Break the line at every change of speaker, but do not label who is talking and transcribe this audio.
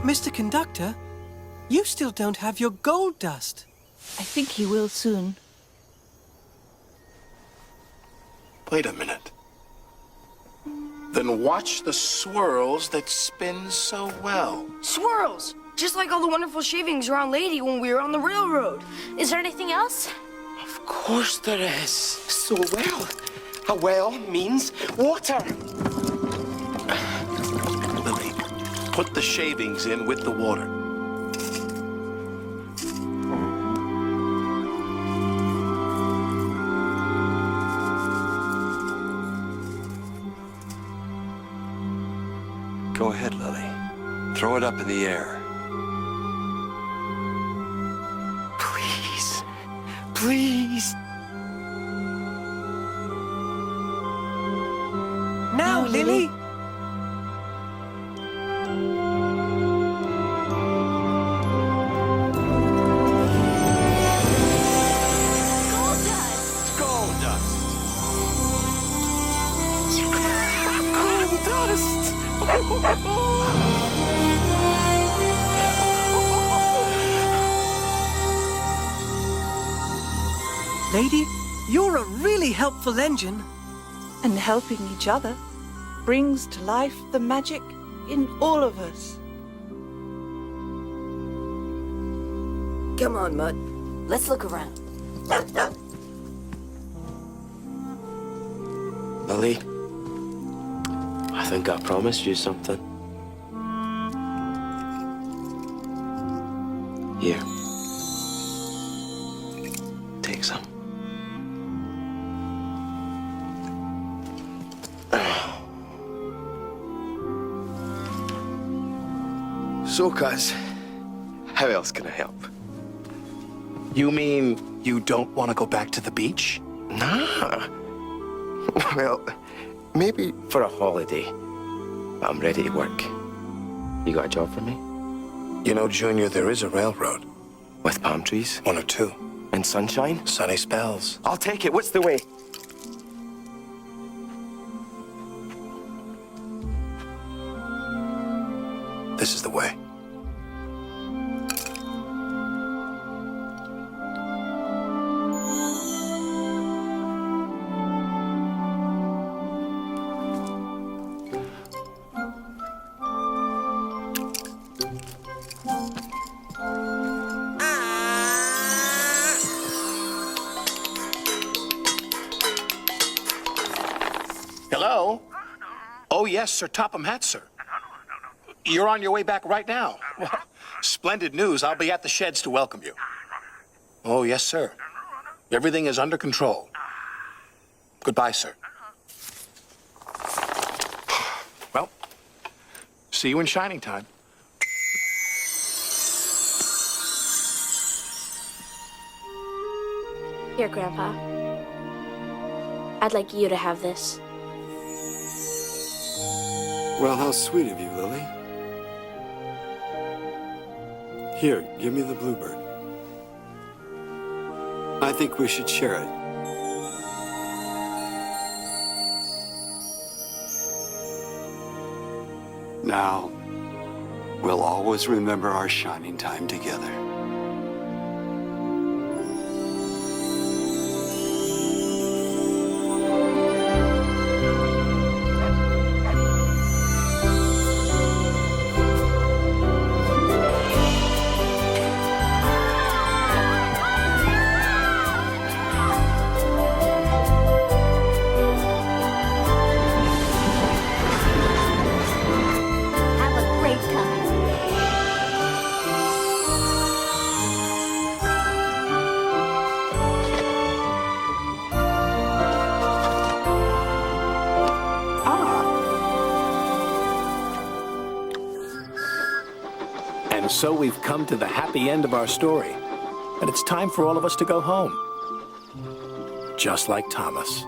Mr. Conductor, you still don't have your gold dust.
I think he will soon.
Wait a minute. Then watch the swirls that spin so well.
Swirls! Just like all the wonderful shavings around Lady when we were on the railroad.
Is there anything else?
Of course there is. So well. A well means water.
Lily, put the shavings in with the water.
Go ahead, Lily. Throw it up in the air.
Please. Please.
Now, Lily!
Gold dust!
Gold dust.
Gold dust.
Lady, you're a really helpful engine.
And helping each other brings to life the magic in all of us.
Come on, Mutt.
Let's look around.
Lily, I think I promised you something. Here. Take some. So, cuz, how else can I help?
You mean you don't want to go back to the beach?
Nah. Well, maybe for a holiday. But I'm ready to work. You got a job for me?
You know, Junior, there is a railroad.
With palm trees?
One or two.
And sunshine?
Sunny spells.
I'll take it. What's the way?
This is the way. Hello? Oh, yes, Sir Topham hat, sir. You're on your way back right now. Well, splendid news. I'll be at the sheds to welcome you. Oh, yes, sir. Everything is under control. Goodbye, sir. Well, see you in shining time.
Here, Grandpa. I'd like you to have this.
Well, how sweet of you, Lily. Here, give me the bluebird. I think we should share it. Now, we'll always remember our shining time together.
Have a great time.
And so we've come to the happy end of our story. And it's time for all of us to go home. Just like Thomas.